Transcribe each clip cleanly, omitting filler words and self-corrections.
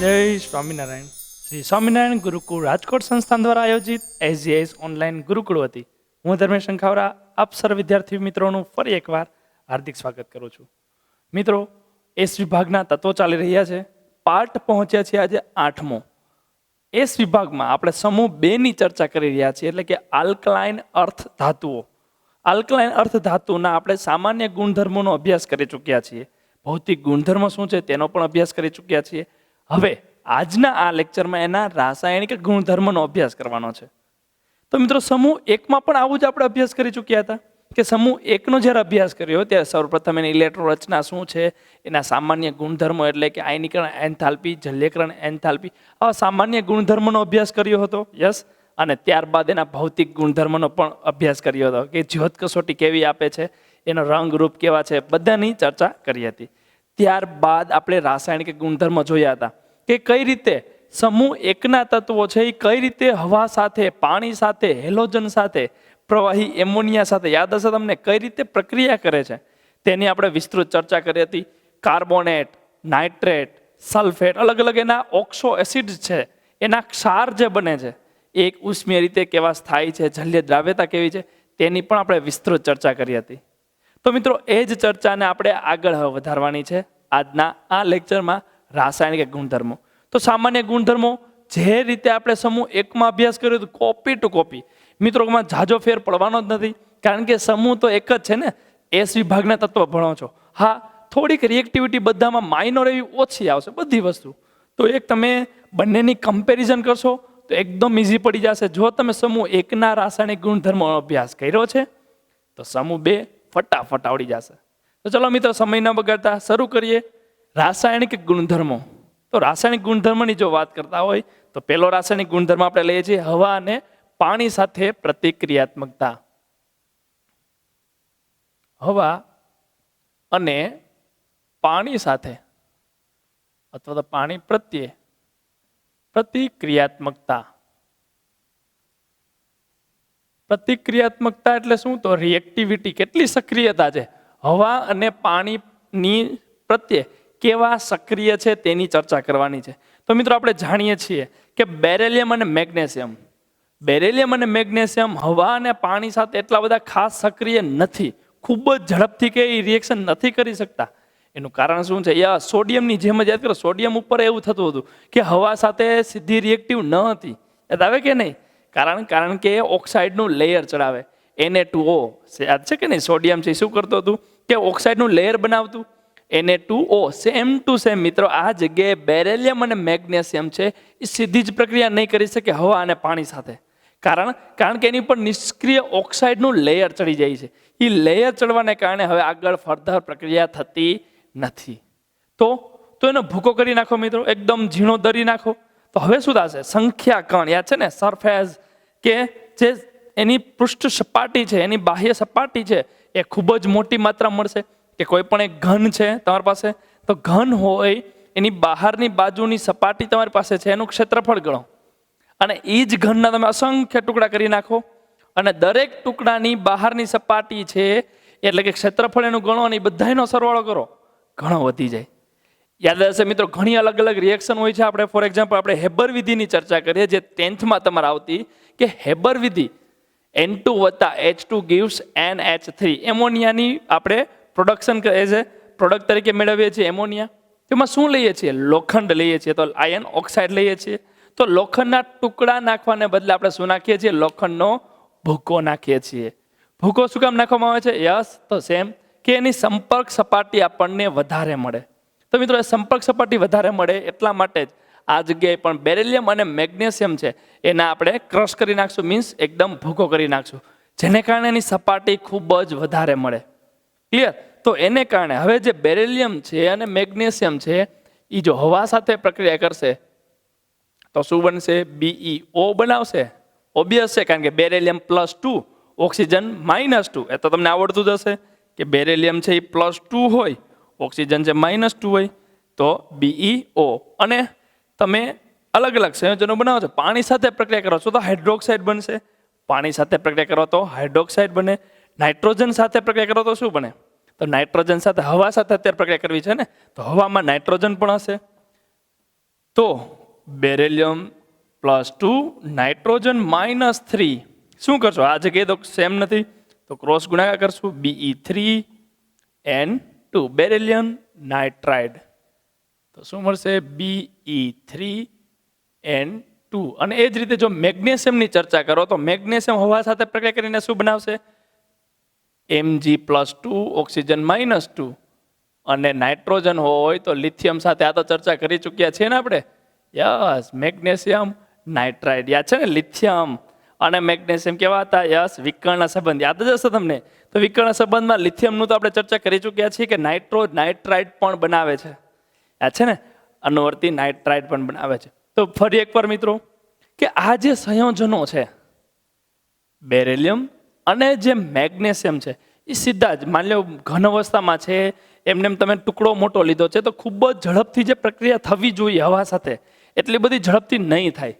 જય સ્વામિનારાયણ. શ્રી સ્વામિનારાયણ ગુરુકુળ રાજકોટ સંસ્થાન દ્વારા આયોજિત SGS ઓનલાઈન ગુરુકુળ વતી હું ધર્મેશ શંખાવરા આપ સર્વ વિદ્યાર્થી મિત્રોનું ફરી એકવાર હાર્દિક સ્વાગત કરું છું. મિત્રો, એસ વિભાગના તત્વો ચાલી રહ્યા છે. પાઠ પહોંચ્યા છે આજે 8મો. એસ વિભાગમાં આપણે સમૂહ 2 ની ચર્ચા કરી રહ્યા છીએ, એટલે કે આલ્કલાઇન અર્થ ધાતુઓ. આલ્કલાઇન અર્થ ધાતુના આપણે સામાન્ય ગુણધર્મોનો અભ્યાસ કરી ચૂક્યા છીએ. ભૌતિક ગુણધર્મો શું છે તેનો પણ અભ્યાસ કરી ચૂક્યા છીએ. હવે આજના આ લેક્ચરમાં એના રાસાયણિક ગુણધર્મનો અભ્યાસ કરવાનો છે. તો મિત્રો, સમૂહ 1માં પણ આવું જ આપણે અભ્યાસ કરી ચૂક્યા હતા કે સમૂહ 1નો જ્યારે અભ્યાસ કર્યો ત્યારે સૌપ્રથમ એની ઇલેક્ટ્રોન રચના શું છે, એના સામાન્ય ગુણધર્મો એટલે કે આયનીકરણ એન્થાલ્પી, જલ્યકરણ એન્થાલ્પી, આવા સામાન્ય ગુણધર્મોનો અભ્યાસ કર્યો હતો. યસ. અને ત્યારબાદ એના ભૌતિક ગુણધર્મોનો પણ અભ્યાસ કર્યો હતો કે જ્યોત કસોટી કેવી આપે છે, એનો રંગ રૂપ કેવા છે, બધાની ચર્ચા કરી હતી. ત્યારબાદ આપણે રાસાયણિક ગુણધર્મો જોયા હતા કે કઈ રીતે સમૂહ 1ના તત્વો છે એ કઈ રીતે હવા સાથે, પાણી સાથે, હેલોજન સાથે, પ્રવાહી એમોનિયા સાથે, યાદ હશે તમને, કઈ રીતે પ્રક્રિયા કરે છે તેની આપણે વિસ્તૃત ચર્ચા કરી હતી. કાર્બોનેટ, નાઇટ્રેટ, સલ્ફેટ, અલગ અલગ એના ઓક્સો એસિડ છે, એના ક્ષાર જે બને છે એક ઉષ્મીય રીતે કેવા સ્થાયી છે, જલ્ય દ્રાવ્યતા કેવી છે, તેની પણ આપણે વિસ્તૃત ચર્ચા કરી હતી. તો મિત્રો, એ જ ચર્ચાને આપણે આગળ વધારવાની છે આજના આ લેક્ચરમાં. રાસાયણિક ગુણધર્મો તો સામાન્ય ગુણધર્મો જે રીતે આપણે સમૂહ 1માં અભ્યાસ કર્યો હતો, કોપી ટુ કોપી. મિત્રોમાં ઝાઝો ફેર પડવાનો જ નથી, કારણ કે સમૂહ તો એક જ છે ને. એસ વિભાગના તત્વો ભણો છો. હા, થોડીક રિએક્ટિવિટી બધામાં માઇનોર એવી ઓછી આવશે બધી વસ્તુ. તો એક તમે બંનેની કમ્પેરિઝન કરશો તો એકદમ ઇઝી પડી જશે. જો તમે સમૂહ 1ના રાસાયણિક ગુણધર્મો અભ્યાસ કર્યો છે તો સમૂહ 2 ફટાફટ આવડી જશે. તો ચલો મિત્રો, સમય ન બગાડતા શરૂ કરીએ. રાસાયણિક ગુણધર્મો. તો રાસાયણિક ગુણધર્મની જો વાત કરતા હોય તો પહેલો રાસાયણિક ગુણધર્મ આપણે લઈએ છીએ હવા અને પાણી સાથે પ્રતિક્રિયાત્મકતા. હવા અને પાણી સાથે અથવા તો પાણી પ્રત્યે પ્રતિક્રિયાત્મકતા. પ્રતિક્રિયાત્મકતા એટલે શું? તો રિએક્ટિવિટી, કેટલી સક્રિયતા છે હવા અને પાણીની પ્રત્યે, કેવા સક્રિય છે તેની ચર્ચા કરવાની છે. તો મિત્રો, આપણે જાણીએ છીએ કે બેરેલિયમ અને મેગ્નેશિયમ, હવા અને પાણી સાથે એટલા બધા ખાસ સક્રિય નથી. ખૂબ જ ઝડપથી કે રિએક્શન નથી કરી શકતા. એનું કારણ શું છે? સોડિયમની જેમ જ યાદ કરો, સોડિયમ ઉપર એવું થતું હતું કે હવા સાથે સીધી રિએક્ટિવ ન હતી. યાદ આવે કે નહીં? કારણ કે ઓક્સાઇડનું લેયર ચડાવે. Na2O યાદ છે કે નહીં? સોડિયમ છે શું કરતું હતું કે ઓક્સાઇડનું લેયર બનાવતું. Na2O સેમ ટુ સેમ મિત્રો, આ જગ્યાએ બેરેલિયમ અને મેગ્નેશિયમ છે એ સીધી જ પ્રક્રિયા નહીં કરી શકે હવા અને પાણી સાથે. કારણ કે એની પર નિષ્ક્રિય ઓક્સાઇડનું લેયર ચડી જાય છે. એ લેયર ચડવાને કારણે હવે આગળ ફર્ધર પ્રક્રિયા થતી નથી. તો એનો ભૂકો કરી નાખો મિત્રો, એકદમ ઝીણો દરી નાખો. તો હવે શું થશે? સંખ્યા કણ, યાદ છે ને, સરફેસ, કે જે એની પૃષ્ઠ સપાટી છે, એની બાહ્ય સપાટી છે, એ ખૂબ જ મોટી માત્રા મળશે. કે કોઈ પણ એક ઘન છે તમારી પાસે, તો ઘન હોય એની બહારની બાજુની સપાટી તમારી પાસે છે, એનું ક્ષેત્રફળ ગણો અને એ જ ઘનના તમે અસંખ્ય ટુકડા કરી નાખો અને દરેક ટુકડાની બહારની સપાટી છે એટલે કે ક્ષેત્રફળ એનું ગણો અને બધાનો સરવાળો કરો, ઘણો વધી જાય. યાદ હશે મિત્રો, ઘણી અલગ અલગ રિએક્શન હોય છે. આપણે ફોર એક્ઝામ્પલ આપણે હેબર વિધિની ચર્ચા કરીએ, જે 10thમાં તમારે આવતી, કે હેબર વિધિ N2 + H2 gives NH3. એમોનિયાની આપણે પ્રોડક્શન એઝ એ પ્રોડક્ટ તરીકે મેળવીએ છીએ એમોનિયા. તેમાં શું લઈએ છીએ? લોખંડ લઈએ છીએ, તો આયન ઓક્સાઇડ લઈએ છીએ. તો લોખંડના ટુકડા નાખવાને બદલે આપણે શું નાખીએ છીએ? લોખંડનો ભૂકો નાખીએ છીએ. ભૂકો શું કામ નાખવામાં આવે છે? યસ, તો સેમ કે એની સંપર્ક સપાટી આપણને વધારે મળે. તો મિત્રો, એ સંપર્ક સપાટી વધારે મળે એટલા માટે જ આ જગ્યાએ પણ બેરેલિયમ અને મેગ્નેશિયમ છે એના આપણે ક્રશ કરી નાખશું, મીન્સ એકદમ ભૂકો કરી નાખશું, જેને કારણે એની સપાટી ખૂબ જ વધારે મળે. ક્લિયર? તો એને કારણે હવે જે બેરેલિયમ છે અને મેગ્નેશિયમ છે એ જો હવા સાથે પ્રક્રિયા કરશે તો શું બનશે? BeO બનાવશે. ઓબ્વિયસ છે, કારણ કે બેરેલિયમ +2, ઓક્સિજન -2. એ તો તમને આવડતું જ હશે કે બેરેલિયમ છે એ +2 હોય, ઓક્સિજન છે -2 હોય, તો BeO. અને તમે અલગ અલગ સંયોજનો બનાવો છો, પાણી સાથે પ્રક્રિયા કરો છો તો હાઇડ્રોક્સાઇડ બનશે, પાણી સાથે પ્રક્રિયા કરો તો હાઇડ્રોક્સાઇડ બને, નાઇટ્રોજન સાથે પ્રક્રિયા કરો તો શું બને? તો નાઇટ્રોજન સાથે, હવા સાથે અત્યારે પ્રક્રિયા કરવી છે ને, તો હવામાં નાઇટ્રોજન પણ હશે. તો બેરિલિયમ +2 નાઇટ્રોજન -3 શું કરશો? આ જગ્યાએ તો સેમ નથી તો ક્રોસ ગુણાકાર કરશું. Be3n2 બેરિલિયમ નાઇટ્રાઇડ તો શું મળશે? Be3n2. અને એ જ રીતે જો મેગ્નેશિયમની ચર્ચા કરો તો મેગ્નેશિયમ હવા સાથે પ્રક્રિયા કરીને શું બનાવશે? Mg+2 oxygen -2. અને નાઇટ્રોજન હોય તો લિથિયમ સાથે, આ તો ચર્ચા કરી ચૂક્યા છીએ ને આપણે. યસ, મેગ્નેશિયમ નાઇટ્રાઇડ યાદ છે ને? લિથિયમ અને મેગ્નેશિયમ કેવા હતા? યસ, વિકર્ણ સંબંધ યાદ જ હશે તમને. તો વિકર્ણ સંબંધમાં લિથિયમનું તો આપણે ચર્ચા કરી ચૂક્યા છીએ કે નાઇટ્રાઇડ પણ બનાવે છે, યાદ છે ને? અનુવર્તી નાઇટ્રાઇડ પણ બનાવે છે. તો ફરી એકવાર મિત્રો કે આ જે સંયોજનો છે બેરિલિયમ અને જે મેગ્નેશિયમ છે એ સીધા જ માની લો ઘન અવસ્થામાં છે, એમને તમે ટુકડો મોટો લીધો છે તો ખૂબ જ ઝડપથી જે પ્રક્રિયા થવી જોઈએ હવા સાથે એટલી બધી ઝડપથી નહીં થાય.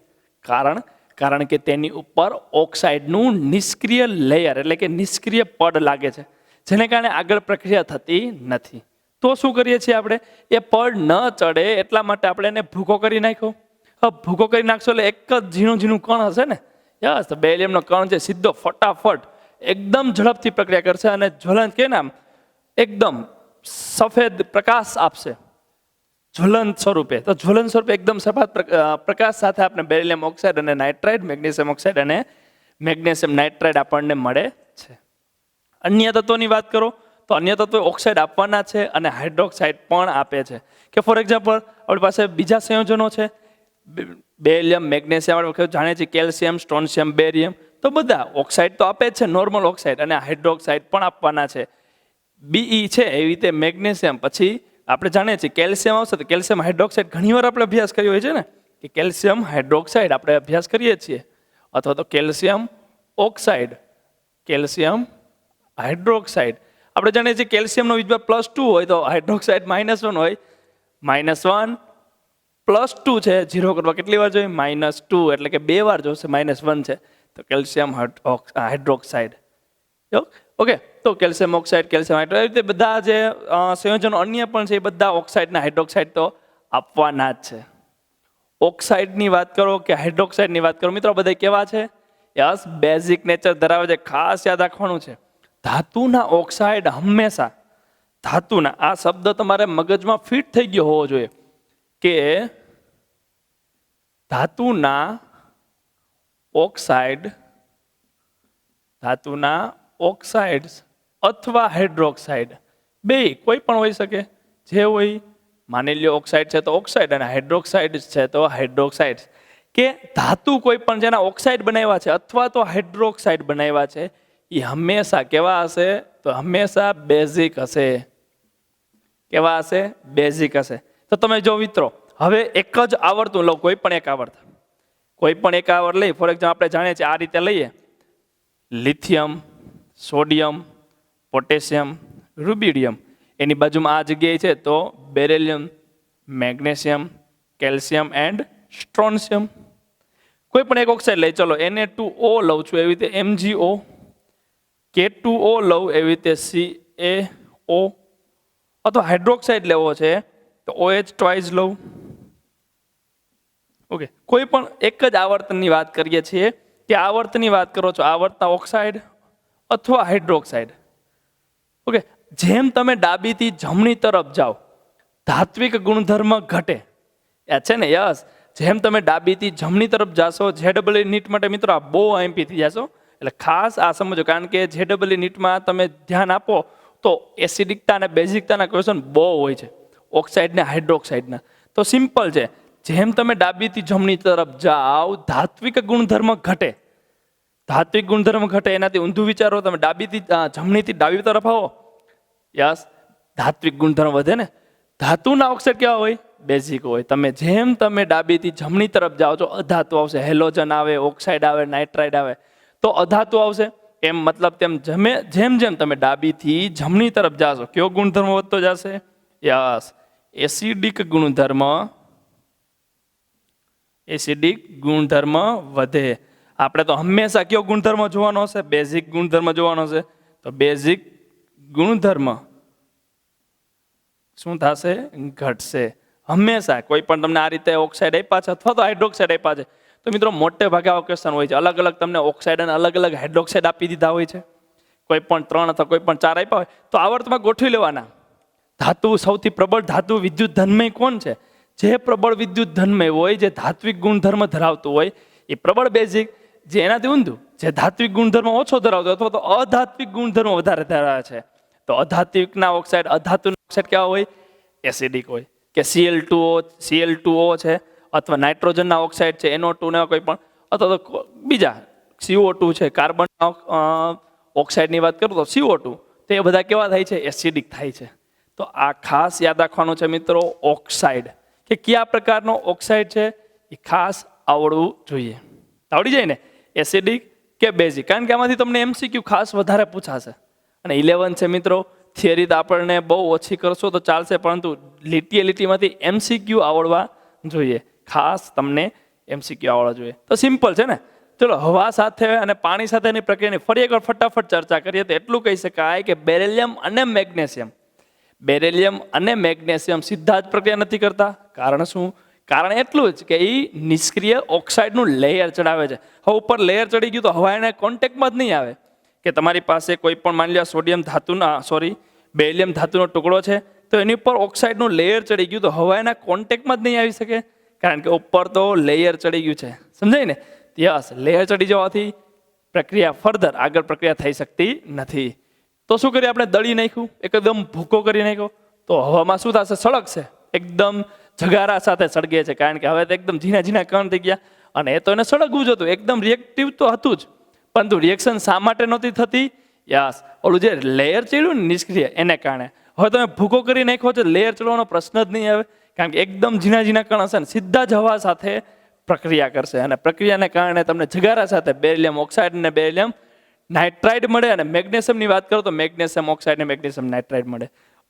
કારણ કે તેની ઉપર ઓક્સાઇડનું નિષ્ક્રિય લેયર એટલે કે નિષ્ક્રિય પડ લાગે છે, જેને કારણે આગળ પ્રક્રિયા થતી નથી. તો શું કરીએ છીએ આપણે? એ પડ ન ચડે એટલા માટે આપણે એને ભૂકો કરી નાખ્યો. ભૂકો કરી નાખશો એટલે એક જ ઝીણું કણ હશે ને. યસ, તો બેરિલિયમનો કણ છે સીધો ફટાફટ એકદમ ઝડપથી પ્રક્રિયા કરશે અને જ્વલંત કે નામ એકદમ સફેદ પ્રકાશ આપશે જ્વલંત સ્વરૂપે. તો જ્વલંત સ્વરૂપે એકદમ સફેદ પ્રકાશ સાથે આપણે બેરિલિયમ ઓક્સાઇડ અને નાઇટ્રાઇડ, મેગ્નેશિયમ ઓક્સાઇડ અને મેગ્નેશિયમ નાઇટ્રાઇડ આપણને મળે છે. અન્ય તત્વોની વાત કરો તો અન્ય તત્વો ઓક્સાઇડ આપવાના છે અને હાઇડ્રોક્સાઇડ પણ આપે છે. કે ફોર એક્ઝામ્પલ આપણી પાસે બીજા સંયોજનો છે બેરિલિયમ, મેગ્નેશિયમ, આપણે જાણીએ છીએ કેલ્શિયમ, સ્ટ્રોન્શિયમ, બેરિયમ, તો બધા ઓક્સાઇડ તો આપે જ છે, નોર્મલ ઓક્સાઇડ, અને હાઇડ્રોક્સાઇડ પણ આપવાના છે. Be છે એવી રીતે મેગ્નેશિયમ, પછી આપણે જાણીએ છીએ કેલ્શિયમ આવશે તો કેલ્શિયમ હાઇડ્રોક્સાઇડ ઘણીવાર આપણે અભ્યાસ કર્યો હોય છે ને કે કેલ્શિયમ હાઇડ્રોક્સાઇડ આપણે અભ્યાસ કરીએ છીએ, અથવા તો કેલ્શિયમ ઓક્સાઇડ, કેલ્શિયમ હાઇડ્રોક્સાઇડ. આપણે જાણીએ છીએ કેલ્શિયમનો વીજભાર +2 હોય તો હાઇડ્રોક્સાઇડ -1 હોય. -1 +2 છે, 0 કરવા કેટલી વાર જોઈએ? -2 એટલે કે 2 વાર જોશે. -1 છે તો કેલ્શિયમ હાઇડ્રોક્સાઇડ. ઓકે, તો કેલ્શિયમ ઓક્સાઇડ, કેલ્શિયમ હાઇડ્રોક્સાઇડ, રીતે બધા જે સંયોજનો અન્ય પણ છે એ બધા ઓક્સાઇડ અને હાઇડ્રોક્સાઇડ તો આપવાના જ છે. ઓક્સાઇડની વાત કરો કે હાઇડ્રોક્સાઇડની વાત કરો મિત્રો, બધા કેવા છે? યસ, બેઝિક નેચર ધરાવે છે. ખાસ યાદ રાખવાનું છે ધાતુના ઓક્સાઇડ હંમેશા ધાતુના, આ શબ્દ તમારે મગજમાં ફિટ થઈ ગયો હોવો જોઈએ કે ધાતુના ઓક્સાઇડ્સ અથવા હાઇડ્રોક્સાઇડ બે કોઈ પણ હોઈ શકે. જે હોય માની લ્યો ઓક્સાઇડ છે તો ઓક્સાઇડ અને હાઇડ્રોક્સાઇડ છે તો હાઇડ્રોક્સાઇડ. કે ધાતુ કોઈ પણ જેના ઓક્સાઇડ બનાવ્યા છે અથવા તો હાઇડ્રોક્સાઇડ બનાવ્યા છે એ હંમેશા કેવા હશે? તો હંમેશા બેઝિક હશે. કેવા હશે? બેઝિક હશે. તો તમે જો મિત્રો હવે એક જ આવર્તનું લો, કોઈ પણ એક આવર્ત લઈ, ફોર એક્ઝામ્પલ આપણે જાણીએ છીએ આ રીતે લઈએ લિથિયમ, સોડિયમ, પોટેશિયમ, રૂબિડિયમ, એની બાજુમાં આ જગ્યાએ છે તો બેરિલિયમ, મેગ્નેશિયમ, કેલ્શિયમ એન્ડ સ્ટ્રોન્શિયમ. કોઈ પણ એક ઓક્સાઇડ લઈ, ચલો Na2O લઉં છું એવી રીતે MgO, K2O લઉં એવી રીતે CaO, અથવા હાઇડ્રોક્સાઇડ લેવો છે તો OH ટ્વાઇસ લઉં. ઓકે, કોઈ પણ એક જ આવર્તનની વાત કરીએ છીએ કે આવર્તનની વાત કરો છો આવર્તના ઓક્સાઇડ અથવા હાઇડ્રોક્સાઇડ. ઓકે, જેમ તમે ડાબીથી જમણી તરફ જાઓ ધાત્વિક ગુણધર્મ ઘટે, યાદ છે ને? યસ, જેમ તમે ડાબીથી જમણી તરફ જાશો JEE નીટ માટે મિત્રો આ બહુ આઈએમપી થઈ જશો, એટલે ખાસ આ સમજો, કારણ કે JEE નીટમાં તમે ધ્યાન આપો તો એસિડિકતા અને બેઝિકતાના ક્વેશ્ચન બહુ હોય છે, ઓક્સાઇડ ને હાઇડ્રોક્સાઇડના. તો સિમ્પલ છે, જેમ તમે ડાબીથી જમણી તરફ જાઓ ધાત્વિક ગુણધર્મ ઘટે. ધાત્વિક ગુણધર્મ ઘટે એનાથી ઊંધું વિચારો, તમે ડાબીથી જમણીથી ડાબી તરફ આવો, યસ, ધાત્વિક ગુણધર્મ વધે ને. ધાતુના ઓક્સાઇડ કેવા હોય? બેઝિક હોય. જેમ તમે ડાબીથી જમણી તરફ જાઓ છો અધાતુ આવશે, હેલોજન આવે, ઓક્સાઇડ આવે, નાઇટ્રાઇડ આવે, તો અધાતુ આવશે. એમ મતલબ જેમ જેમ તમે ડાબીથી જમણી તરફ જાશો કયો ગુણધર્મ વધતો જશે? યસ, એસિડિક ગુણધર્મ વધે. આપણે તો હંમેશા કયો ગુણધર્મ જોવાનો હશે? બેઝિક ગુણધર્મ જોવાનો હશે. તો બેઝિક ગુણધર્મ શું થશે? ઘટશે. હંમેશા કોઈ પણ તમને આ રીતે ઓક્સાઇડ આપ્યા છે અથવા તો હાઇડ્રોક્સાઇડ આપ્યા છે તો મિત્રો મોટે ભાગે આવા ક્વેશ્ચન હોય છે. અલગ અલગ તમને ઓક્સાઇડ અને અલગ અલગ હાઇડ્રોક્સાઇડ આપી દીધા હોય છે. કોઈ પણ 3 અથવા કોઈ પણ 4 આપ્યા હોય તો આવર્તમાં ગોઠવી લેવાના. ધાતુ સૌથી પ્રબળ ધાતુ વિદ્યુત ધનમય કોણ છે? જે પ્રબળ વિદ્યુત ધનમય હોય, જે ધાત્વિક ગુણધર્મ ધરાવતું હોય એ પ્રબળ બેઝિક. જે એનાથી ઊંધું, જે ધાત્વિક ગુણધર્મ ઓછો ધરાવતો અથવા તો અધાત્વિક ગુણધર્મ વધારે ધરાવે છે તો અધાત્વિકના ઓક્સાઇડ, અધાતુના ઓક્સાઇડ કેવા હોય? એસિડિક હોય. કે Cl2O છે અથવા નાઇટ્રોજનના ઓક્સાઇડ છે NO2 ને કોઈ પણ, અથવા તો બીજા CO2 છે, કાર્બન ઓક્સાઇડની વાત કરું તો CO2, તો એ બધા કેવા થાય છે? એસિડિક થાય છે. તો આ ખાસ યાદ રાખવાનું છે મિત્રો, ઓક્સાઇડ કે કયા પ્રકારનો ઓક્સાઇડ છે એ ખાસ આવડવું જોઈએ. આવડી જાય ને, એસિડિક કે બેઝિક, કારણ કે આમાંથી તમને MCQ ખાસ વધારે પૂછાશે. અને 11 છે મિત્રો, થિયરી તો આપણને બહુ ઓછી કરશો તો ચાલશે, પરંતુ લીટીમાંથી MCQ આવડવા જોઈએ. ખાસ તમને MCQ આવડવા જોઈએ. તો સિમ્પલ છે ને. ચલો, હવા સાથે અને પાણી સાથેની પ્રક્રિયાની ફરી એકવાર ફટાફટ ચર્ચા કરીએ તો એટલું કહી શકાય કે બેરિલિયમ અને મેગ્નેશિયમ સીધા જ પ્રક્રિયા નથી કરતા. કારણ શું? કારણ એટલું જ કે એ નિષ્ક્રિય ઓક્સાઇડનું લેયર ચડાવે છે. હવે ઉપર લેયર ચડી ગયું તો હવા એના કોન્ટેક્ટમાં જ નહીં આવે. કે તમારી પાસે કોઈ પણ માની લો બેરિલિયમ ધાતુનો ટુકડો છે તો એની ઉપર ઓક્સાઇડનું લેયર ચડી ગયું તો હવા એના કોન્ટેક્ટમાં જ નહીં આવી શકે, કારણ કે ઉપર તો લેયર ચડી ગયું છે. સમજાય ને? યસ, લેયર ચડી જવાથી પ્રક્રિયા ફર્ધર આગળ પ્રક્રિયા થઈ શકતી નથી. તો શું કરીએ આપણે? દળી નાખ્યું, એકદમ ભૂકો કરી નાખ્યો તો હવામાં શું થશે? સળગશે. એકદમ જગારા સાથે સળગે છે, કારણ કે હવે તો એકદમ ઝીણા ઝીણા કણ થઈ ગયા. અને એ તો એને સળગવું જ હતું, એકદમ રિએક્ટિવ તો હતું જ, પરંતુ રિએક્શન શા માટે નહોતી થતી? યસ, ઓલું જે લેયર ચડ્યું ને નિષ્ક્રિય, એને કારણે. હવે તમે ભૂકો કરી નાખ્યો છે, લેયર ચડવાનો પ્રશ્ન જ નહીં આવે, કારણ કે એકદમ ઝીણા ઝીણા કણ હશે ને સીધા જ હવા સાથે પ્રક્રિયા કરશે. અને પ્રક્રિયાને કારણે તમને જગારા સાથે બેરિલિયમ ઓક્સાઇડ અને બેરિલિયમ નાઇટ્રાઇડ મળે. અને મેગ્નેશિયમની વાત કરો તો મેગ્નેશિયમ ઓક્સાઇડ અને મેગ્નેશિયમ નાઇટ્રાઇડ મળે.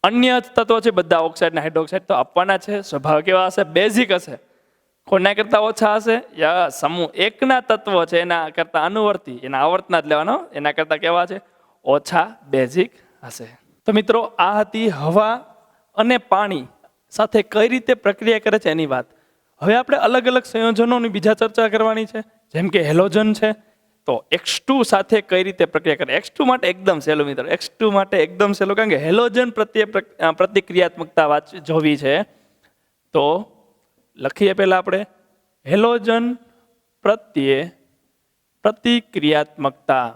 અન્ય તત્વો છે બધા ઓક્સાઇડ અને હાઇડ્રોક્સાઇડ તો આપવાના છે. સ્વભાવ કેવા હશે? બેઝિક હશે. કોના કરતા ઓછા હશે? સમૂહ એકના તત્વો છે એના કરતા અનુવર્તી, એના આવર્તના જ લેવાનો, એના કરતા કેવા છે? ઓછા બેઝિક હશે. તો મિત્રો, આ હતી હવા અને પાણી સાથે કઈ રીતે પ્રક્રિયા કરે છે એની વાત. હવે આપણે અલગ અલગ સંયોજનોની બીજા ચર્ચા કરવાની છે. જેમ કે હેલોજન છે તો X2 સાથે કઈ રીતે પ્રક્રિયા કરે. X2 માટે એકદમ સહેલું મિત્રો, X2 માટે એકદમ સહેલું, કારણ કે હેલોજન પ્રત્યે પ્રતિક્રિયાત્મકતા જોવી છે. તો લખીએ પહેલા આપણે હેલોજન પ્રત્યે પ્રતિક્રિયાત્મકતા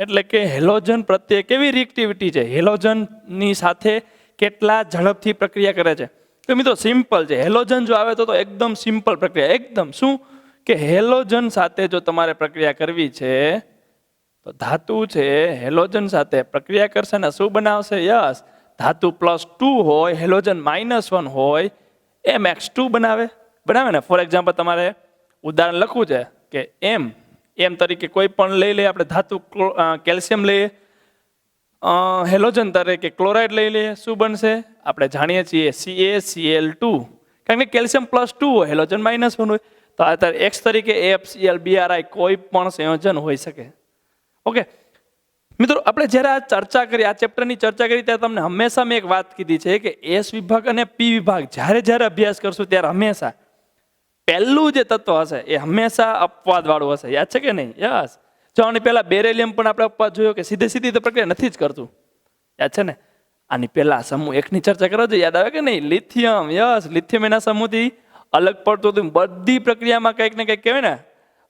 એટલે કે હેલોજન પ્રત્યે કેવી રિએક્ટિવિટી છે, હેલોજનની સાથે કેટલા ઝડપથી પ્રક્રિયા કરે છે. તો મિત્રો સિમ્પલ છે. હેલોજન જો આવે તો એકદમ સિમ્પલ પ્રક્રિયા. એકદમ શું કે હેલોજન સાથે જો તમારે પ્રક્રિયા કરવી છે તો ધાતુ છે હેલોજન સાથે પ્રક્રિયા કરશે ને શું બનાવશે? યસ, ધાતુ +2 હોય, હેલોજન -1 હોય, MX2 બનાવે ને. ફોર એક્ઝામ્પલ તમારે ઉદાહરણ લખવું છે કે એમ તરીકે કોઈ પણ લઈ લઈએ આપણે ધાતુ, કેલ્શિયમ લઈએ, હેલોજન તરીકે ક્લોરાઇડ લઈ લઈએ, શું બનશે? આપણે જાણીએ છીએ CaCl2, કારણ કે કેલ્શિયમ +2 હોય, હેલોજન -1 હોય. તો આ X તરીકે AfCl BRI કોઈ પણ સંયોજન હોઈ શકે. ઓકે મિત્રો, આપણે જ્યારે આ ચર્ચા કરી, આ ચેપ્ટરની ચર્ચા કરી ત્યારે તમને હંમેશા મેં એક વાત કીધી છે કે S વિભાગ અને P વિભાગ જ્યારે અભ્યાસ કરશું ત્યારે હંમેશા પહેલું જે તત્વ હશે એ હંમેશા અપવાદ વાળું હશે. યાદ છે કે નહીં? યસ. જો આની પહેલા બેરિલિયમ પણ આપણે અપવાદ જોયો કે સીધી તો પ્રક્રિયા નથી જ કરતું. યાદ છે ને? આની પહેલા સમૂહ 1 ની ચર્ચા કરો છો, યાદ આવે કે નહીં? લિથિયમ. યસ, લિથિયમ એના સમૂહથી અલગ પડતું હતું. બધી પ્રક્રિયામાં કંઈક ને કંઈક કહેવાય ને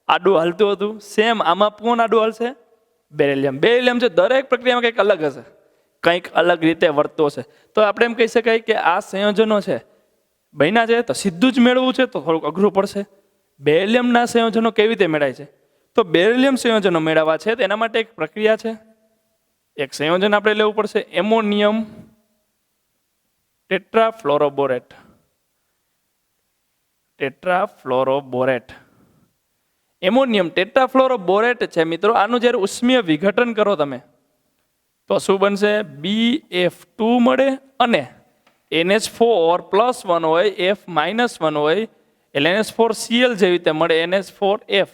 આડું હાલતું હતું. સેમ આમાં કોણ આડું હાલશે? બેરિલિયમ છે દરેક પ્રક્રિયામાં કંઈક અલગ હશે, કંઈક અલગ રીતે વર્તતો હશે. તો આપણે એમ કહી શકાય કે આ સંયોજનો છે બન્યા છે તો સીધું જ મેળવવું છે તો થોડુંક અઘરું પડશે. બેરિલિયમના સંયોજનો કેવી રીતે મેળાય છે? તો બેરિલિયમ સંયોજનો મેળવવા છે તો એના માટે એક પ્રક્રિયા છે, એક સંયોજન આપણે લેવું પડશે, એમોનિયમ ટેટ્રાફ્લોરોબોરેટ. એમોનિયમ ટેટ્રાફ્લોરોબોરેટ છે મિત્રો. આનું જ્યારે ઉષ્મીય વિઘટન કરો તમે તો શું બનશે? BF2 મળે અને NH4+1 હોય, F-1 હોય એટલે NH4Cl જેવી રીતે મળે, NH4F.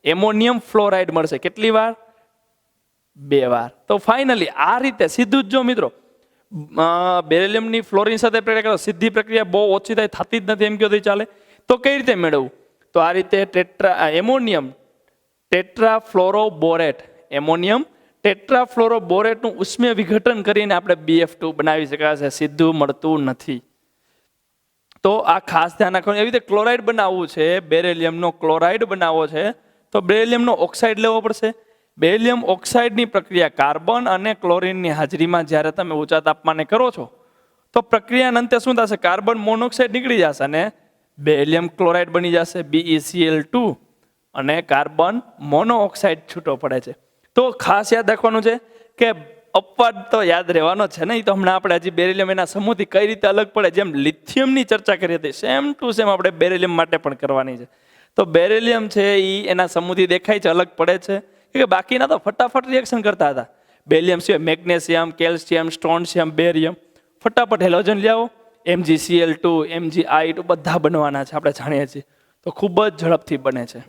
એમોનિયમ ફ્લોરાઇડ મળશે. કેટલી વાર? 2 વાર. તો ફાઇનલી આ રીતે સીધું જ જો મિત્રો બેરિલિયમની ફ્લોરિન સાથે પ્રક્રિયા કરો, સીધી પ્રક્રિયા બહુ ઓછી થાય, થતી જ નથી એમ કહો તો ચાલે. તો કઈ રીતે મેળવવું? તો આ રીતે એમોનિયમ ટેટ્રાફ્લોરોબોરેટ, એમોનિયમ ટેટ્રાફ્લોરોબોરેટનું ઉષ્મીય વિઘટન કરીને આપણે BF2 બનાવી શકાય છે, સીધું મળતું નથી. તો આ ખાસ ધ્યાન રાખવાનું. એવી રીતે ક્લોરાઇડ બનાવવું છે, બેરિલિયમનો ક્લોરાઇડ બનાવવો છે, તો બેરિલિયમનો ઓક્સાઇડ લેવો પડશે. બેરિલિયમ ઓક્સાઇડની પ્રક્રિયા કાર્બન અને ક્લોરિનની હાજરીમાં જ્યારે તમે ઊંચા તાપમાને કરો છો તો પ્રક્રિયાના અંતે શું થશે? કાર્બન મોનોક્સાઇડ નીકળી જશે અને બેરિલિયમ ક્લોરાઇડ બની જશે, BeCl2, અને કાર્બન મોનોઓક્સાઇડ છૂટો પડે છે. તો ખાસ યાદ રાખવાનું છે કે અપવાદ તો યાદ રહેવાનો છે ને. તો હમણાં આપણે હજી બેરિલિયમ એના સમૂહથી કઈ રીતે અલગ પડે, જેમ લિથિયમની ચર્ચા કરી હતી, સેમ ટુ સેમ આપણે બેરિલિયમ માટે પણ કરવાની છે. તો બેરિલિયમ છે એ એના સમૂહથી દેખાય છે, અલગ પડે છે, કે બાકીના તો ફટાફટ રિએક્શન કરતા હતા. બેરિલિયમ સિવાય મેગ્નેશિયમ, કેલ્શિયમ, સ્ટ્રોન્શિયમ, બેરિયમ, ફટાફટ હેલોજન લઈ આવો, MgCl2, MgI2 બધા બનવાના છે, આપણે જાણીએ છીએ. તો ખૂબ જ ઝડપથી બને છે.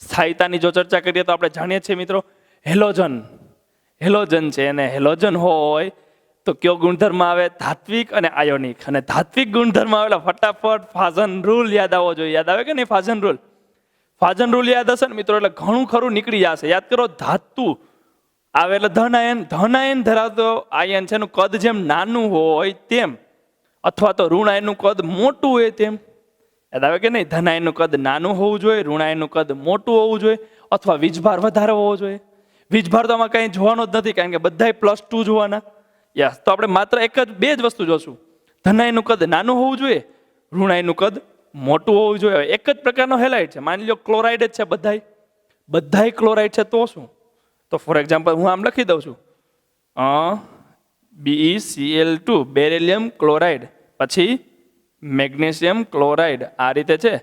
સ્થાયીતાની જો ચર્ચા કરીએ તો આપણે જાણીએ છીએ મિત્રો, હેલોજન છે, અને હેલોજન હોય તો કયો ગુણધર્મ આવે? ધાત્વિક અને આયોનિક. અને ધાત્વિક ગુણધર્મ આવેલા ફટાફટ ફાઝન રૂલ યાદ આવવો જોઈએ. યાદ આવે કે નહીં ફાઝન રૂલ? ફાઝન રૂલ યાદ હશે ને મિત્રો, એટલે ઘણું ખરું નીકળી જશે. યાદ કરો, ધાતુ આવે એટલે ધન આયન ધરાવતો આયન છે, એનું કદ જેમ નાનું હોય તેમ, અથવા તો ઋણ આયનનું કદ મોટું હોય તેમ. યાદ આવે કે નહીં? ધન આયનનું કદ નાનું હોવું જોઈએ, ઋણ આયનનું કદ મોટું હોવું જોઈએ, અથવા વીજભાર વધારે હોવો જોઈએ. વીજભાર તો આમાં કંઈ જોવાનો જ નથી, કારણ કે બધાય +2 જોવાના. યસ, તો આપણે માત્ર બે જ વસ્તુ જોશું. ધન આયનનું કદ નાનું હોવું જોઈએ, ઋણ આયનનું કદ મોટું હોવું જોઈએ. એક જ પ્રકારનો હેલાઇડ છે, માની લો ક્લોરાઇડ જ છે, બધાય ક્લોરાઇડ છે, તો શું? તો ફોર એક્ઝામ્પલ હું આમ લખી દઉં છું, BeCl2 બેરિલિયમ ક્લોરાઇડ, પછી મેગ્નેશિયમ ક્લોરાઇડ, આ રીતે છે.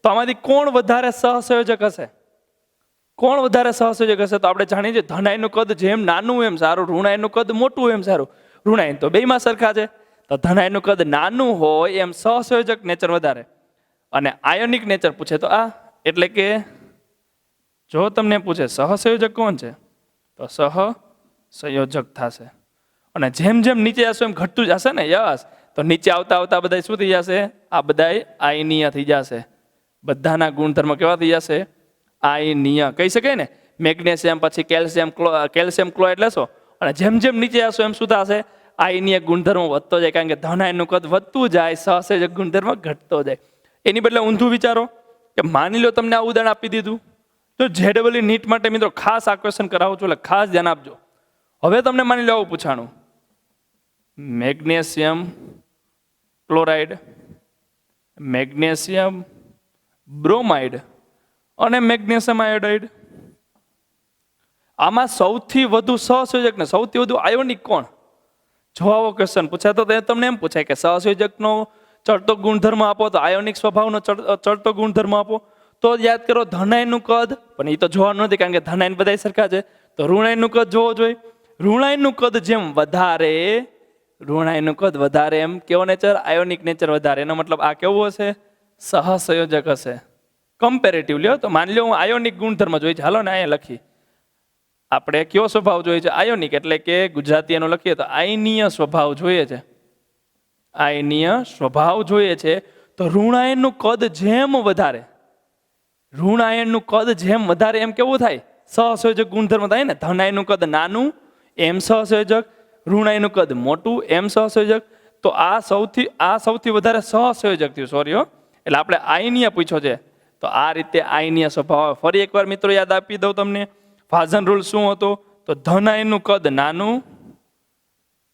તો આમાંથી કોણ વધારે સહસંયોજક હશે? કોણ વધારે સહસંયોજક હશે? તો આપણે જાણીએ છીએ ધન આયનનું કદ જેમ નાનું એમ સારું, ઋણ આયનનું કદ મોટું એમ સારું. ઋણ આયન તો બેયમાં સરખા છે, તો ધન આયનનું કદ નાનું હોય એમ સહસંયોજક નેચર વધારે. અને આયોનિક નેચર પૂછે તો આ, એટલે કે જો તમને પૂછે સહસંયોજક કોણ છે, તો સહસંયોજક થશે. અને જેમ જેમ નીચે જશો એમ ઘટતું જશે ને. યસ, તો નીચે આવતા આવતા બધા શું થઈ જશે? આ બધા આયનીય થઈ જશે. બધાના ગુણધર્મ કેવા થઈ જશે? આયનીય કહી શકાય ને. મેગ્નેશિયમ પછી કેલ્શિયમ ક્લોરાઇડ લેશો, અને જેમ જેમ નીચે જશો એમ શું થશે? આયનીય ગુણધર્મ વધતો જાય, કારણ કે ધન આયનનું કદ વધતું જાય, સહસંયોજક ગુણધર્મ ઘટતો જાય. એની બદલે ઊંધું વિચારો કે માની લો તમને આ ઉદાહરણ આપી દીધું, તો JEE નીટ માટે મિત્રો ખાસ આ ક્વેશ્ચન કરાવું છું, એટલે ખાસ ધ્યાન આપજો. હવે તમને માની લો આવું પૂછાણું, મેગ્નેશિયમ ક્લોરાઇડ, મેગ્નેશિયમ બ્રોમાઇડ અને મેગ્નેશિયમ આયોડાઇડ, આમાં સૌથી વધુ સહસંયોજક ને સૌથી વધુ આયોનિક કોણ? જો આવો ક્વેશ્ચન પૂછાય તો તમને એમ પૂછાય કે સહસંયોજકનો ચડતો ગુણધર્મ આપો, તો આયોનિક સ્વભાવનો ચડતો ગુણધર્મ આપો. તો યાદ કરો ધન આયનનું કદ, પણ એ તો જોવાનું નથી, કારણ કે ધન આયન બધા સરખા છે. તો ઋણ આયનનું કદ જોવો જોઈએ. ઋણ આયનનું કદ જેમ વધારે, ઋણ આયનનું કદ વધારે એમ કેવો નેચર? આયોનિક નેચર વધારે. એનો મતલબ આ કેવું હશે? સહસંયોજક હશે. કમ્પેરેટિવલી. તો માની લો હું આયોનિક ગુણધર્મ જોઈએ છે, હાલો ને અહીંયા લખી, આપણે કયો સ્વભાવ જોઈએ છે? આયોનિક, એટલે કે ગુજરાતી એનો લખીએ તો આયનીય સ્વભાવ જોઈએ છે. આયનીય સ્વભાવ જોઈએ છે. તો ઋણ આયનનું કદ જેમ વધારે, ઋણ આયનનું કદ જેમ વધારે એમ કેવું થાય? સહસંયોજક ગુણધર્મ થાય ને. ધન આયનનું કદ નાનું એમ સહસંયોજક, ઋણ આયનનું કદ મોટું એમ સહસંયોજક. તો આ સૌથી વધારે સહસંયોજક થયું. સોરી હો, એટલે આપણે આયનીય પૂછ્યો છે. તો આ રીતે આયનીય સ્વભાવ. ફરી એકવાર મિત્રો યાદ આપી દઉં તમને, ફાઝન રૂલ શું હતો? તો ધન આયનનું કદ નાનું,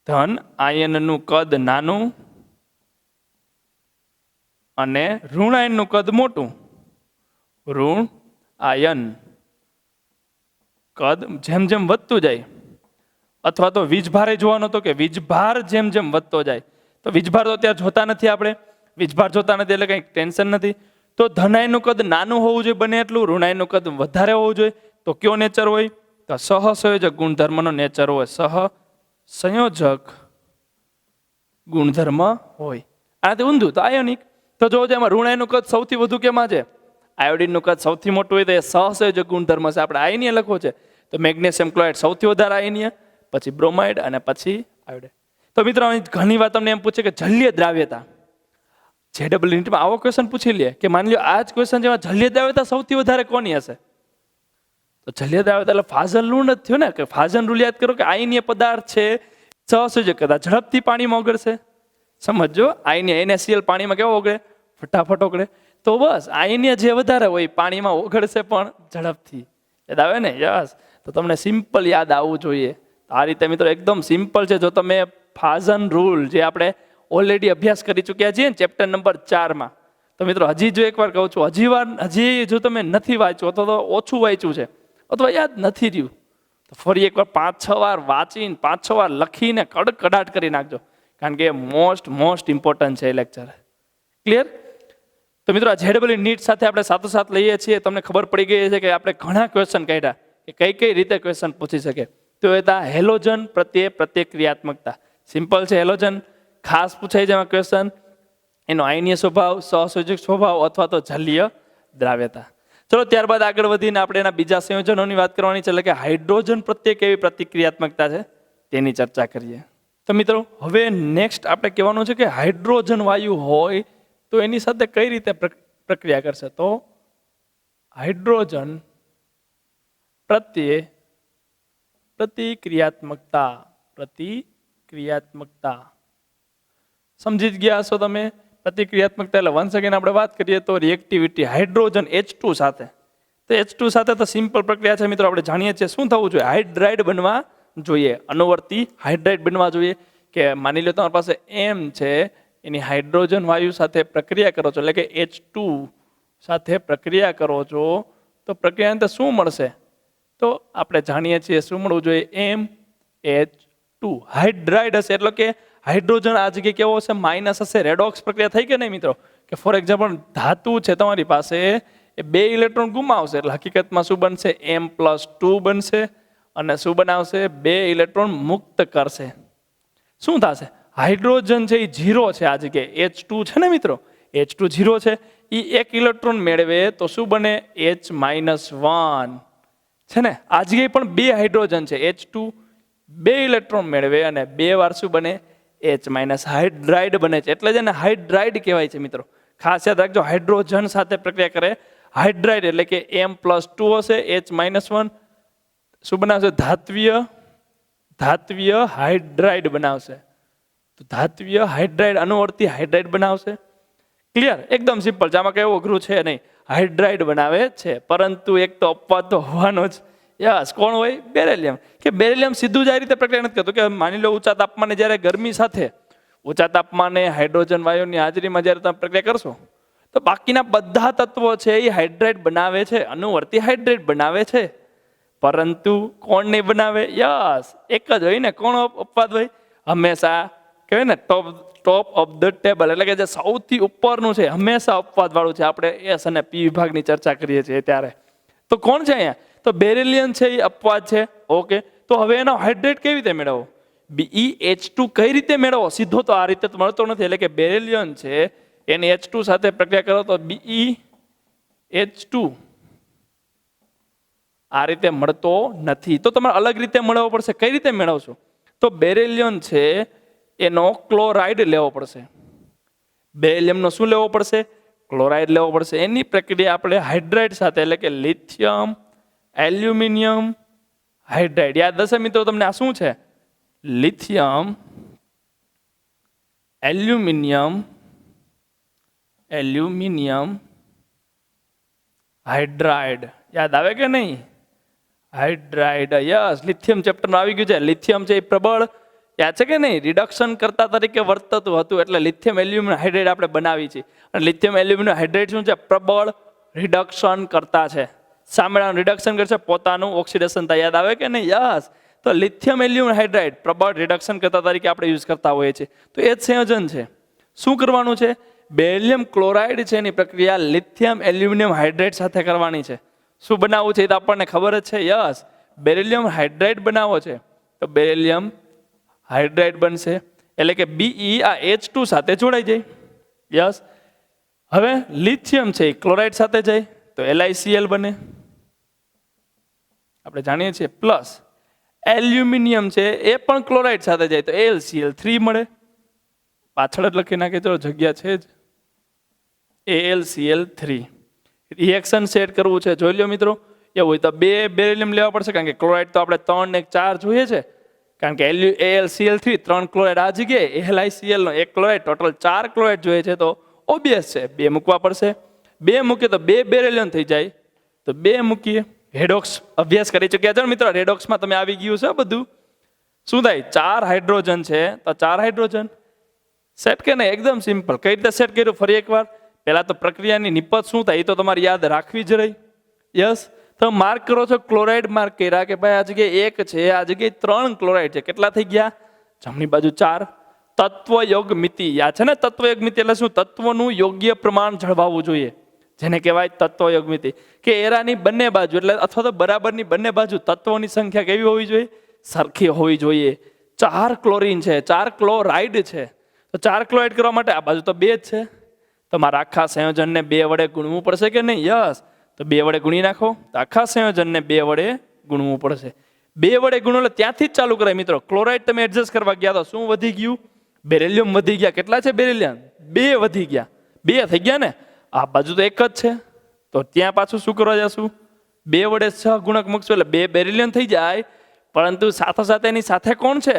ધન આયનનું કદ નાનું અને ઋણ આયનનું કદ મોટું. ઋણ આયન કદ જેમ જેમ વધતું જાય, અથવા તો વીજભારે જોવાનો હતો કે વીજભાર જેમ જેમ વધતો જાય. તો વીજભાર તો ત્યાં જોતા નથી આપણે, વીજભાર જોતા નથી એટલે કંઈ ટેન્શન નથી. તો ધન આયનનું કદ નાનું હોવું જોઈએ બને એટલું, ઋણ આયનનું કદ વધારે હોવું જોઈએ. તો કયો નેચર હોય? તો સહસંયોજક ગુણધર્મનો નેચર હોય, સહસંયોજક ગુણધર્મ હોય. આનાથી ઊંધું તો આયોનિક. તો જો એમાં ઋણ આયનનું કદ સૌથી વધુ કેમાં છે? આયોડિનનું કદ સૌથી મોટું હોય તો એ સહસંયોજક ગુણધર્મ છે. આપણે આયનીય લખવો છે, તો મેગ્નેશિયમ ક્લોરાઇડ સૌથી વધારે આયનીય, પછી બ્રોમાઇડ અને પછી આયોડાઇડ. તો મિત્રો અહીં ઘણી વાર તમને એમ પૂછે કે જલીય દ્રાવ્યતા, JEE નીટમાં આવો ક્વેશ્ચન પૂછી લે કે માની લો આ જ ક્વેશ્ચન જેમાં જલીય દ્રાવ્યતા સૌથી વધારે કોની હશે, તો જલીય દ્રાવ્યતા એટલે ફાઝલ રૂલ નથી થયો ને, કે ફાઝલ રૂલ યાદ કરો કે આયનીય પદાર્થ છે સહસંયોજકતા ઝડપથી પાણીમાં ઓગળશે. સમજો આયનીય NaCl પાણીમાં કેવો ઓગળે, ફટાફટ ઓગળે. તો બસ આયનીય જે વધારે હોય પાણીમાં ઓગળશે પણ ઝડપથી. યાદ આવે ને? યસ. તો તમને સિમ્પલ યાદ આવવું જોઈએ. આ રીતે મિત્રો એકદમ સિમ્પલ છે. જો તમે ફાઝન રૂલ જે આપણે ઓલરેડી અભ્યાસ કરી ચૂક્યા છીએ ને ચેપ્ટર નંબર 4માં, તો મિત્રો હજી જો એકવાર કહું છું, હજી જો તમે નથી વાંચ્યું અથવા તો ઓછું વાંચ્યું છે અથવા યાદ નથી રહ્યું, તો ફરી એકવાર 5-6 વાર વાંચીને 5-6 વાર લખીને કડકડાટ કરી નાખજો, કારણ કે મોસ્ટ ઇમ્પોર્ટન્ટ છે લેક્ચર. ક્લિયર? તો મિત્રો આ JEE નીટ સાથે આપણે સાથોસાથ લઈએ છીએ. તમને ખબર પડી ગઈ છે કે આપણે ઘણા ક્વેશ્ચન કાઢ્યા કે કઈ રીતે ક્વેશ્ચન પૂછી શકે. તો એ હતા હેલોજન પ્રત્યે પ્રતિક્રિયાત્મકતા. સિમ્પલ છે. હેલોજન ખાસ પૂછાય છે એમાં ક્વેશ્ચન, એનો આયનીય સ્વભાવ, સહસંયોજક સ્વભાવ અથવા તો જલીય દ્રાવ્યતા. ચલો ત્યારબાદ આગળ વધીને આપણે એના બીજા સંયોજનોની વાત કરવાની છે, એટલે કે હાઇડ્રોજન પ્રત્યે કેવી પ્રતિક્રિયાત્મકતા છે તેની ચર્ચા કરીએ. તો મિત્રો હવે નેક્સ્ટ આપણે કહેવાનું છે કે હાઇડ્રોજન વાયુ હોય તો એની સાથે કઈ રીતે પ્રક્રિયા કરશે. તો હાઇડ્રોજન પ્રત્યે પ્રતિક્રિયાત્મકતા સમજી જ ગયા હશો તમે. પ્રતિક્રિયાત્મકતા એટલે વન્સ અગેન આપણે વાત કરીએ તો રિએક્ટિવિટી હાઇડ્રોજન H2 સાથે. તો H2 સાથે તો સિમ્પલ પ્રક્રિયા છે મિત્રો, આપણે જાણીએ છીએ. શું થવું જોઈએ? હાઇડ્રાઇડ બનવા જોઈએ, અનુવર્તી હાઇડ્રાઇડ બનવા જોઈએ. કે માની લો તમારી પાસે M છે, એની હાઇડ્રોજન વાયુ સાથે પ્રક્રિયા કરો છો, એટલે કે H2 સાથે પ્રક્રિયા કરો છો, તો પ્રક્રિયા અંતે શું મળશે? તો આપણે જાણીએ છીએ શું મળવું જોઈએ, MH2 હાઇડ્રાઇડ હશે. એટલે કે હાઇડ્રોજન આ જગ્યાએ કેવો હશે, માઇનસ હશે. રેડોક્સ પ્રક્રિયા થઈ કે નહીં મિત્રો? કે ફોર એક્ઝામ્પલ ધાતુ છે તમારી પાસે, એ 2 ઇલેક્ટ્રોન ગુમાવશે, એટલે હકીકતમાં શું બનશે, M+2 બનશે. અને શું બનાવશે, 2 ઇલેક્ટ્રોન મુક્ત કરશે. શું થશે? હાઇડ્રોજન છે એ 0 છે આ જગ્યાએ, H2 છે ને મિત્રો, H2 0 છે, એ 1 ઇલેક્ટ્રોન મેળવે તો શું બને, H-1 છે ને. આ જગ્યાએ પણ 2 હાઇડ્રોજન છે, H2 2 ઇલેક્ટ્રોન મેળવે અને 2 વાર શું બને, H- હાઇડ્રાઇડ બને છે. એટલે જ એને હાઇડ્રાઇડ કહેવાય છે મિત્રો. ખાસ યાદ રાખજો, હાઇડ્રોજન સાથે પ્રક્રિયા કરે હાઇડ્રાઇડ એટલે કે M+2 હશે, H-1 શું બનાવશે, ધાત્વીય હાઇડ્રાઇડ બનાવશે. તો ધાત્વીય હાઇડ્રાઇડ અનુવર્તી હાઇડ્રાઇડ બનાવશે. ક્લિયર? એકદમ સિમ્પલ છે, આમાં કઈ અઘરું છે નહીં. હાઇડ્રાઇડ બનાવે છે, પરંતુ એક તો અપવાદ તો હોવાનો જ. યસ, કોણ હોય, બેરિલિયમ. કે બેરિલિયમ સીધું જ આ રીતે પ્રક્રિયા નથી કરતું. કે માની લો ઊંચા તાપમાને જ્યારે ગરમી સાથે ઊંચા તાપમાને હાઇડ્રોજન વાયુની હાજરીમાં જ્યારે તમે પ્રક્રિયા કરશો, તો બાકીના બધા તત્વો છે એ હાઇડ્રાઇડ બનાવે છે, અનુવર્તી હાઇડ્રાઇડ બનાવે છે, પરંતુ કોણ નહીં બનાવે? યસ, એક જ હોય ને. કોણ અપવાદ હોય? હંમેશા કહેવાય ને ટોપ ઓફ ધ ટેબલ, એટલે કે જે સૌથી ઉપરનું છે હંમેશા અપવાદ વાળું છે. આપણે S અને P વિભાગની ચર્ચા કરીએ છીએ ત્યારે. તો કોણ છે અહીંયા? તો બેરિલિયમ છે એ અપવાદ છે. ઓકે, તો હવે એનો હાઇડ્રેટ કેવી રીતે મેળવવો? BeH2 કઈ રીતે મેળવો? સીધો તો આ રીતે તો મળતો નથી. એટલે કે બેરિલિયમ છે એની H2 સાથે પ્રક્રિયા કરો તો BeH2 આ રીતે મળતો નથી. તો તમારે અલગ રીતે મેળવવો પડશે. કઈ રીતે મેળવશો? તો બેરિલિયમ છે એનો ક્લોરાઇડ લેવો પડશે. બેરિલિયમનો શું લેવો પડશે? ક્લોરાઇડ લેવો પડશે. એની પ્રક્રિયા આપણે હાઇડ્રાઇડ સાથે, એટલે કે લિથિયમ એલ્યુમિનિયમ હાઇડ્રાઇડ. યાદ હશે મિત્રો તમને આ શું છે? Lithium aluminium hydride. યાદ આવે કે નહીં? હાઇડ્રાઇડ. યસ, લિથિયમ ચેપ્ટરમાં આવી ગયું છે. લિથિયમ છે એ પ્રબળ, યાદ છે કે નહીં, રિડક્શન કરતા તરીકે વર્તતું હતું, એટલે લિથિયમ એલ્યુમિનિયમ હાઇડ્રાઇડ આપણે બનાવી છે. અને લિથિયમ એલ્યુમિનિયમ હાઇડ્રાઇડ શું છે? પ્રબળ રિડક્શન કરતા છે. સામેનું રિડક્શન કરશે, પોતાનું ઓક્સિડેશન થાય. યાદ આવે કે નહીં? યસ. તો લિથિયમ એલ્યુમિનિયમ હાઇડ્રાઇડ પ્રબળ રિડક્શન કરતા તરીકે આપણે યુઝ કરતા હોઈએ છીએ. તો એ જ સંયોજન છે. શું કરવાનું છે? બેરિલિયમ ક્લોરાઇડ છે એની પ્રક્રિયા લિથિયમ એલ્યુમિનિયમ હાઇડ્રાઇડ સાથે કરવાની છે. શું બનાવવું છે એ તો આપણને ખબર જ છે. યસ, બેરિલિયમ હાઇડ્રાઇડ બનાવવો છે તો બેરિલિયમ હાઇડ્રાઇડ બનશે. એટલે કે Be આ H2 સાથે જોડાઈ જાય. યસ, હવે લિથિયમ છે એ ક્લોરાઇડ સાથે જાય તો LiCl બને, આપણે જાણીએ છીએ. પ્લસ એલ્યુમિનિયમ છે એ પણ ક્લોરાઇડ સાથે જાય તો AlCl3 મળે. પાછળ જ લખી નાખે, ચલો જગ્યા છે જ. AlCl3 રિએક્શન સેટ કરવું છે, જોઈ લો મિત્રો. એવું હોય તો 2 બેરિલિયમ લેવા પડશે, કારણ કે ક્લોરાઇડ તો આપણે 3 ને 4 જોઈએ છે. કારણ કે AlCl3 3 ક્લોરાઇડ આ જગ્યાએ, AlICl નો 1 ક્લોરાઇડ, ટોટલ 4 ક્લોરાઇડ જોઈએ છે. તો ઓબ્વિયસ છે 2 મૂકવા પડશે. 2 મૂકીએ તો 2 બેરિલિયમ થઈ જાય, તો 2 મૂકીએ. રેડોક્સ અભ્યાસ કરી ચૂક્યા છો મિત્રો. રેડોક્સમાં તમે આવી ગયું છે બધું. શું થાય? 4 હાઇડ્રોજન છે તો 4 હાઇડ્રોજન સેટ કે નહીં? એકદમ સિમ્પલ. કઈ રીતે સેટ કર્યું ફરી એકવાર? પહેલા તો પ્રક્રિયાની નિપજ શું થાય એ તો તમારે યાદ રાખવી જ રહી. યસ, તો માર્ક કરો છો, ક્લોરાઇડ માર્ક કર્યા કે ભાઈ આ જગ્યાએ 1 છે, આ જગ્યાએ 3 ક્લોરાઇડ છે. કેટલા થઈ ગયા? જમણી બાજુ 4. તત્વયોગ મિતિ યાદ છે ને? તત્વયોગ મિતિ એટલે શું? તત્વનું યોગ્ય પ્રમાણ જળવાવું જોઈએ, જેને કહેવાય તત્વયોગ મિતિ. કે એરાની બંને બાજુ એટલે અથવા તો બરાબરની બંને બાજુ તત્વોની સંખ્યા કેવી હોવી જોઈએ? સરખી હોવી જોઈએ. 4 ક્લોરીન છે, 4 ક્લોરાઇડ છે, તો 4 ક્લોરાઇડ કરવા માટે આ બાજુ તો 2 જ છે. તમારા આખા સંયોજનને 2 વડે ગુણવું પડશે કે નહીં? યસ, તો 2 વડે ગુણી નાખો તો આખા સંયોજનને 2 વડે ગુણવું પડશે. 2 વડે ગુણો એટલે ત્યાંથી જ ચાલુ કરાય મિત્રો. ક્લોરાઇડ તમે એડજસ્ટ કરવા ગયા તો શું વધી ગયું? બેરિલિયમ વધી ગયા. કેટલા છે બેરિલિયમ? 2 વધી ગયા. 2 થઈ ગયા ને? આ બાજુ તો 1 જ છે, તો ત્યાં પાછું શું કરવા જશું? 2 વડે સહગુણક મૂકશું એટલે 2 બેરિલિયમ થઈ જાય. પરંતુ સાથે સાથે એની સાથે કોણ છે?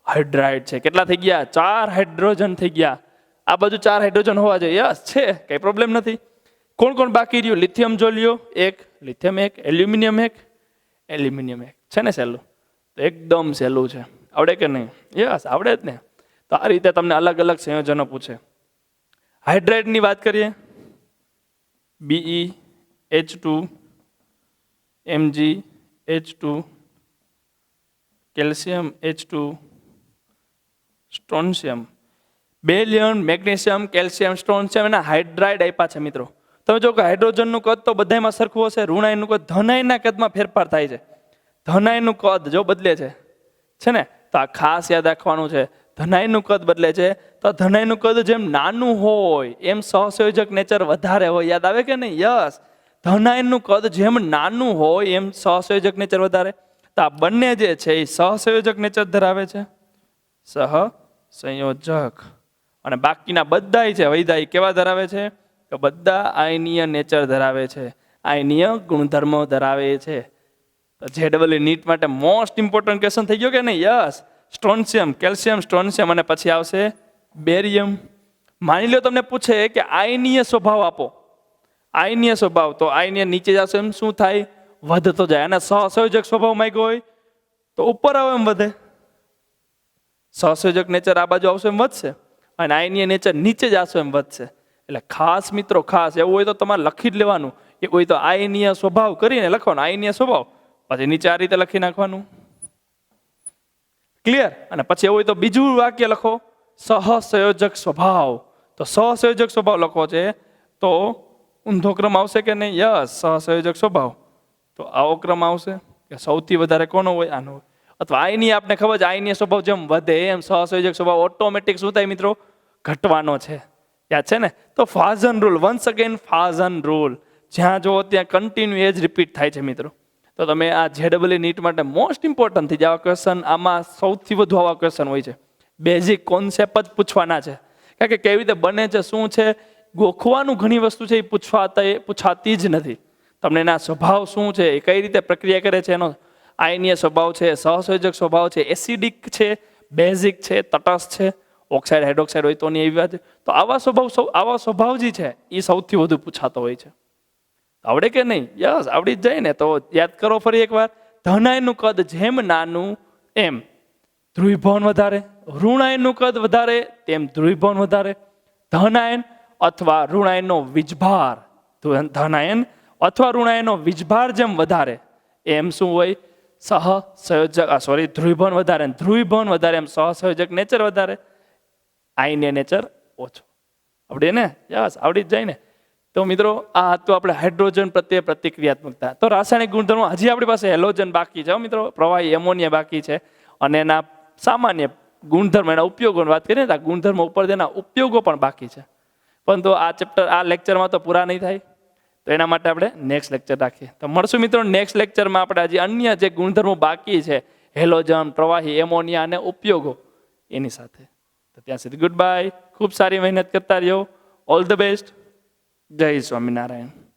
હાઇડ્રાઇડ છે. કેટલા થઈ ગયા? 4 હાઇડ્રોજન થઈ ગયા. આ બાજુ 4 હાઇડ્રોજન હોવા જોઈએ. યસ છે, કઈ પ્રોબ્લેમ નથી. કોણ કોણ બાકી રહ્યું? લિથિયમ જો લ્યો 1, લિથિયમ 1, એલ્યુમિનિયમ 1, એલ્યુમિનિયમ 1 છે ને? સહેલું, તો એકદમ સહેલું છે. આવડે કે નહીં? યસ આવડે જ ને. તો આ રીતે તમને અલગ અલગ સંયોજનો પૂછે. હાઇડ્રાઇડની વાત કરીએ. BeH2, MgH2, calcium H2, strontium. Beryllium, magnesium, calcium, strontium એના હાઇડ્રાઇડ આપ્યા છે મિત્રો. તમે જો કે હાઇડ્રોજનનું કદ તો બધામાં સરખું હશે. ઋણાયનનું કદ, ધનાયનના કદમાં ફેરફાર થાય છે. ધનાયનનું કદ જો બદલે છે ને? તો આ ખાસ યાદ રાખવાનું છે. ધનાયનનું કદ બદલે છે તો ધનાયનનું કદ જેમ નાનું હોય એમ સહસંયોજક નેચર વધારે હોય. યાદ આવે કે નહીં? યસ, ધનાયનનું કદ જેમ નાનું હોય એમ સહસંયોજક નેચર વધારે. તો આ બંને જે છે એ સહસંયોજક નેચર ધરાવે છે, સહસંયોજક. અને બાકીના બધા છે વૈધા કેવા ધરાવે છે? કે બધા આયનીય નેચર ધરાવે છે, આયનીય ગુણધર્મો ધરાવે છે. JEE નીટ માટે મોસ્ટ ઇમ્પોર્ટન્ટ ક્વેશ્ચન થઈ ગયો કે નહીં? યસ, સ્ટ્રોન્શિયમ, કેલ્શિયમ, સ્ટ્રોન્શિયમ અને પછી આવશે બેરિયમ. માની લો તમને પૂછે કે આયનીય સ્વભાવ આપો. આયનીય સ્વભાવ, તો આયનીય નીચે જશે એમ શું થાય? વધતો જાય. અને સહસંયોજક સ્વભાવ માંગ્યો હોય તો ઉપર આવે એમ વધે. સહસંયોજક નેચર આ બાજુ આવશે એમ વધશે, અને આયનીય નેચર નીચે જશે એમ વધશે. એટલે ખાસ મિત્રો, ખાસ એવું હોય તો તમારે લખી જ લેવાનું. એ હોય તો આયનીય સ્વભાવ કરીને લખવાનું, આયનીય સ્વભાવ, પછી નીચે આ રીતે લખી નાખવાનું. ક્લિયર? અને પછી એવું હોય તો બીજું વાક્ય લખો, સહસંયોજક સ્વભાવ. તો સહસંયોજક સ્વભાવ લખો છે તો ઊંધો ક્રમ આવશે કે નહીં? યસ, સહસંયોજક સ્વભાવ. તો આવો ક્રમ આવશે કે સૌથી વધારે કોનો હોય? આનો હોય. અથવા આયનીય, આપણે ખબર છે આયનીય સ્વભાવ જેમ વધે એમ સહસંયોજક સ્વભાવ ઓટોમેટિક શું થાય મિત્રો? ઘટવાનો છે. યાદ છે ને? તો ફાઝન રૂલ, વન્સ અગેન ફાઝન રૂલ. જ્યાં જો ત્યાં કન્ટિન્યુ એજ રિપીટ થાય છે મિત્રો. તો તમે આ JEE નીટ માટે મોસ્ટ ઇમ્પોર્ટન્ટ થઈ જાય ક્વેશ્ચન. આમાં સૌથી વધુ આવા ક્વેશ્ચન હોય છે. બેઝિક કોન્સેપ્ટ જ પૂછવાના છે. કારણ કે કેવી રીતે બને છે, શું છે, ગોખવાનું ઘણી વસ્તુ છે એ પૂછાતી જ નથી. તમને એના સ્વભાવ શું છે, એ કઈ રીતે પ્રક્રિયા કરે છે, એનો આયનીય સ્વભાવ છે, સહસંયોજક સ્વભાવ છે, એસિડિક છે, બેઝિક છે, તટસ્થ છે, ઓક્સાઇડ હાઇડ્રોક્સાઇડ હોય તો એવી વાત. તો આવા સ્વભાવ જે છે એ સૌથી વધુ પૂછાતો હોય છે. આવડે કે નહીં? યસ, આવડી જ જાય ને. તો યાદ કરો ફરી એકવાર. ધનાયનનું કદ જેમ નાનું એમ ધ્રુવીભવન વધારે, ઋણાયનનું કદ વધારે તેમ ધ્રુવીભવન વધારે. ધનાયન અથવા ઋણાયનનો વીજભાર, ધનાયન અથવા ઋણાયનનો વીજભાર જેમ વધારે એમ શું હોય? ધ્રુવીભવન વધારે. ધ્રુવીભવન વધારે એમ સહસંયોજક નેચર વધારે, આયનીય નેચર ઓછો. આવડે ને? યસ, આવડી જ જાય ને. તો મિત્રો આ હતું આપણે હાઇડ્રોજન પ્રત્યે પ્રતિક્રિયાત્મકતા. તો રાસાયણિક ગુણધર્મો હજી આપણી પાસે હેલોજન બાકી છે મિત્રો, પ્રવાહી એમોનિયા બાકી છે, અને એના સામાન્ય ગુણધર્મ, એના ઉપયોગોની વાત કરીએ તો ગુણધર્મો ઉપર તેના ઉપયોગો પણ બાકી છે. પરંતુ આ ચેપ્ટર, આ લેક્ચરમાં તો પૂરા નહીં થાય. તો એના માટે આપણે નેક્સ્ટ લેક્ચર રાખીએ. તો મળશું મિત્રો નેક્સ્ટ લેક્ચરમાં. આપણે હજી અન્ય જે ગુણધર્મો બાકી છે હેલોજન, પ્રવાહી એમોનિયા અને ઉપયોગો એની સાથે. તો ત્યાં સુધી ગુડ બાય. ખૂબ સારી મહેનત કરતા રહ્યો. All the best. જય સ્વામિનારાયણ.